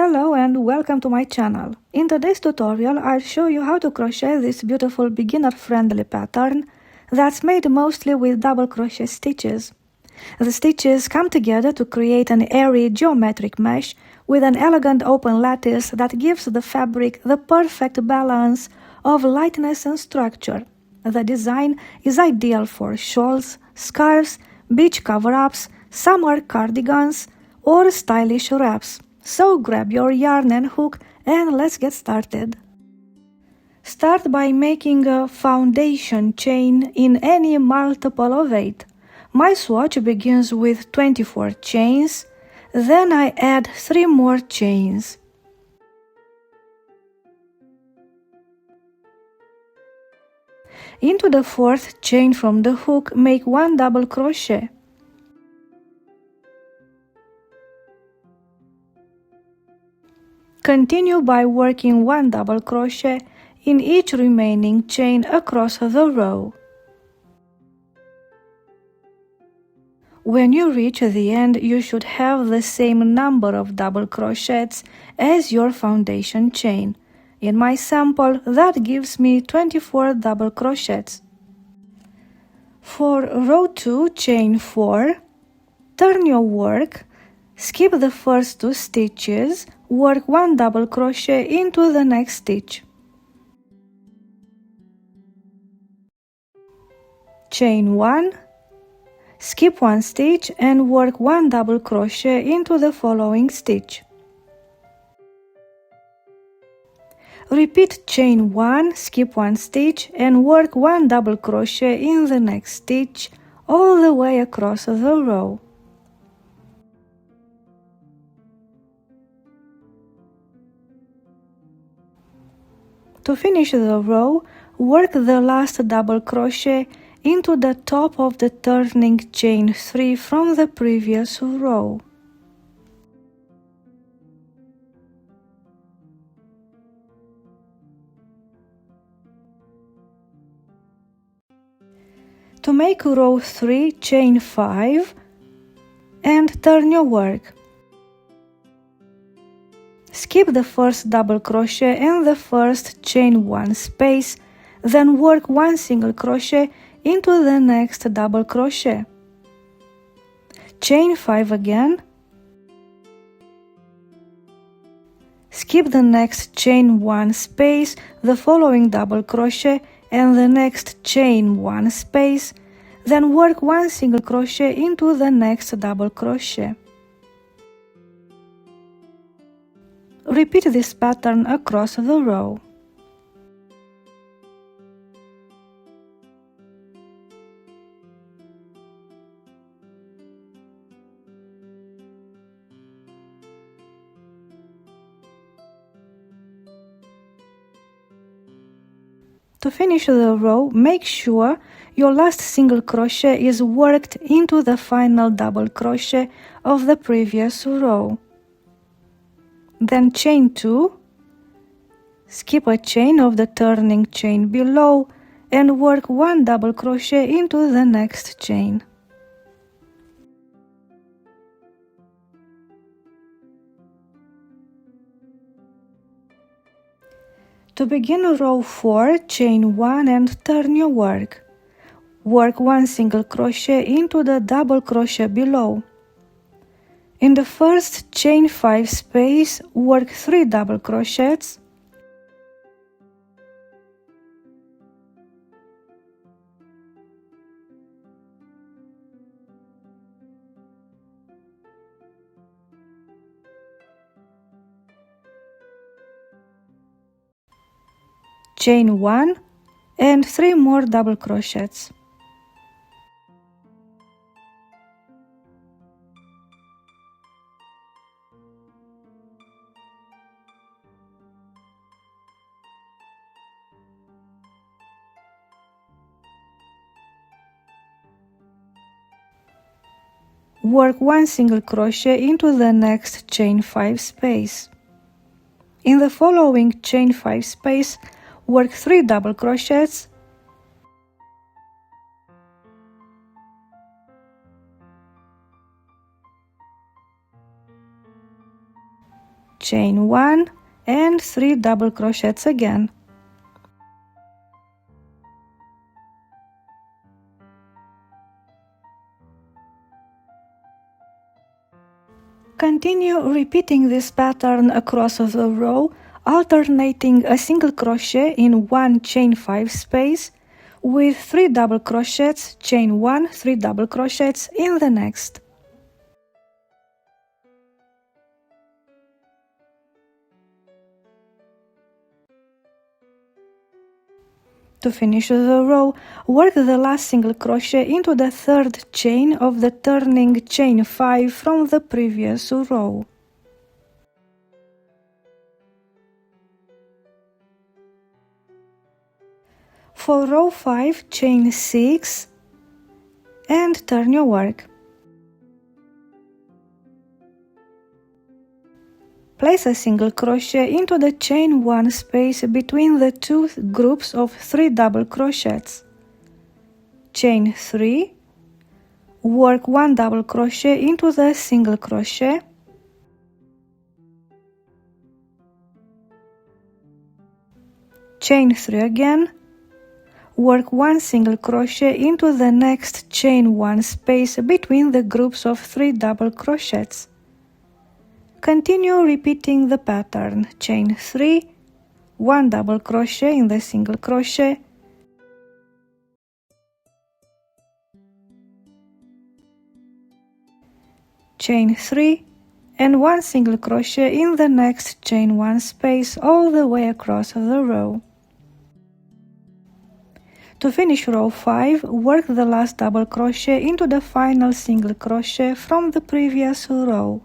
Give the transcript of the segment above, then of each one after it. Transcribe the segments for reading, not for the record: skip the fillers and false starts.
Hello and welcome to my channel. In today's tutorial I'll show you how to crochet this beautiful beginner-friendly pattern that's made mostly with double crochet stitches. The stitches come together to create an airy geometric mesh with an elegant open lattice that gives the fabric the perfect balance of lightness and structure. The design is ideal for shawls, scarves, beach cover-ups, summer cardigans, or stylish wraps. So grab your yarn and hook and let's get started. Start by making a foundation chain in any multiple of 8. My swatch begins with 24 chains, then I add 3 more chains. Into the 4th chain from the hook, make 1 double crochet. Continue by working 1 double crochet in each remaining chain across the row. When you reach the end, you should have the same number of double crochets as your foundation chain. In my sample, that gives me 24 double crochets. For row 2, chain 4, turn your work, skip the first 2 stitches, work 1 double crochet into the next stitch. Chain 1, skip 1 stitch and work 1 double crochet into the following stitch. Repeat chain 1, skip 1 stitch and work 1 double crochet in the next stitch all the way across the row. To finish the row, work the last double crochet into the top of the turning chain 3 from the previous row. To make row 3, chain 5 and turn your work. Skip the first double crochet in the first chain 1 space, then work 1 single crochet into the next double crochet. Chain 5 again. Skip the next chain 1 space, the following double crochet and the next chain 1 space, then work 1 single crochet into the next double crochet. Repeat this pattern across the row. To finish the row, make sure your last single crochet is worked into the final double crochet of the previous row. Then chain 2, skip a chain of the turning chain below and work 1 double crochet into the next chain. To begin row 4, chain 1 and turn your work. Work 1 single crochet into the double crochet below. In the first chain 5 space, work 3 double crochets. Chain 1 and 3 more double crochets. Work 1 single crochet into the next chain 5 space. In the following chain 5 space, work 3 double crochets. chain 1 and 3 double crochets again. Continue repeating this pattern across the row, alternating a single crochet in one chain 5 space with 3 double crochets, chain 1, 3 double crochets in the next. To finish the row, work the last single crochet into the third chain of the turning chain 5 from the previous row. For row 5, chain 6 and turn your work. Place a single crochet into the chain 1 space between the two groups of 3 double crochets. Chain 3, work 1 double crochet into the single crochet, chain 3 again, work 1 single crochet into the next chain 1 space between the groups of 3 double crochets. Continue repeating the pattern, chain 3, 1 double crochet in the single crochet, chain 3 and 1 single crochet in the next chain 1 space all the way across the row. To finish row 5, work the last double crochet into the final single crochet from the previous row.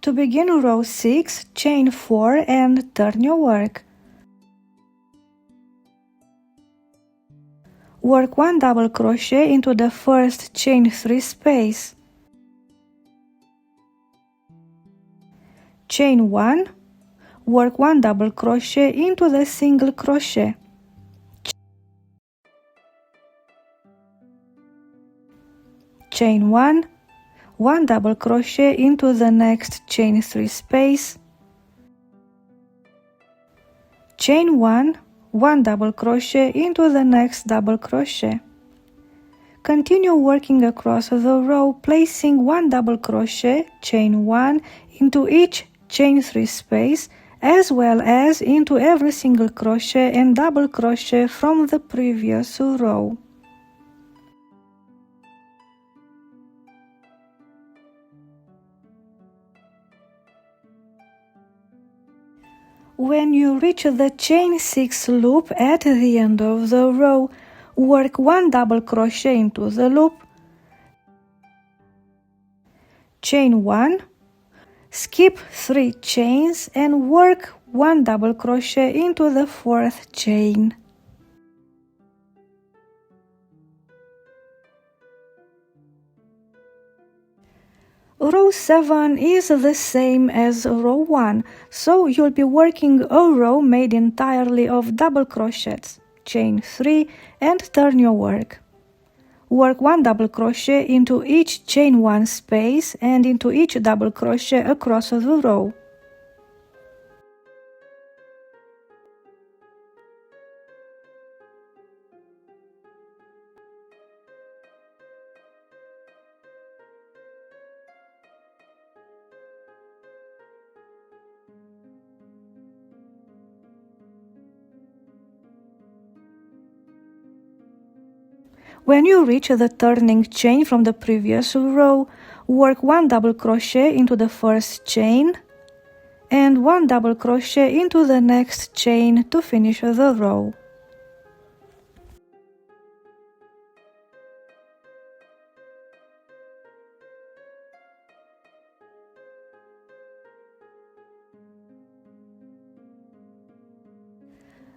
To begin row 6, chain 4 and turn your work. Work 1 double crochet into the first chain 3 space. Chain 1, work 1 double crochet into the single crochet. Chain 1, 1 double crochet into the next chain 3 space, chain 1, 1 double crochet into the next double crochet. Continue working across the row, placing 1 double crochet, chain 1 into each chain 3 space, as well as into every single crochet and double crochet from the previous row. When you reach the chain 6 loop at the end of the row, work 1 double crochet into the loop, chain 1, skip 3 chains and work 1 double crochet into the 4th chain. Row 7 is the same as row 1, so you'll be working a row made entirely of double crochets, chain 3 and turn your work. Work 1 double crochet into each chain 1 space and into each double crochet across the row. When you reach the turning chain from the previous row, work 1 double crochet into the first chain and 1 double crochet into the next chain to finish the row.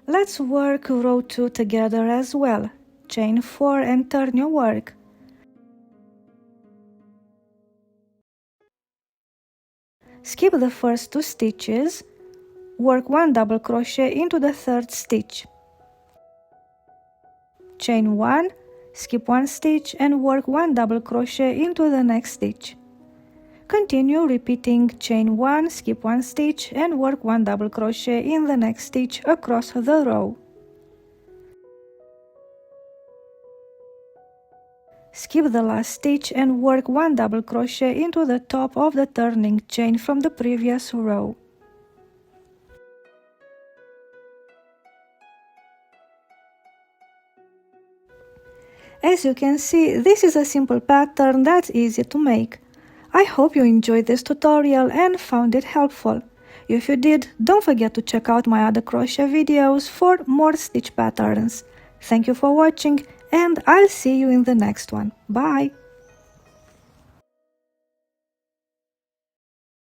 Let's work row 2 together as well. Chain 4 and turn your work. Skip the first 2 stitches, work 1 double crochet into the 3rd stitch. Chain 1, skip 1 stitch and work 1 double crochet into the next stitch. Continue repeating chain 1, skip 1 stitch and work 1 double crochet in the next stitch across the row. Skip the last stitch and work 1 double crochet into the top of the turning chain from the previous row. As you can see, this is a simple pattern that's easy to make. I hope you enjoyed this tutorial and found it helpful. If you did, don't forget to check out my other crochet videos for more stitch patterns. Thank you for watching, and I'll see you in the next one. Bye!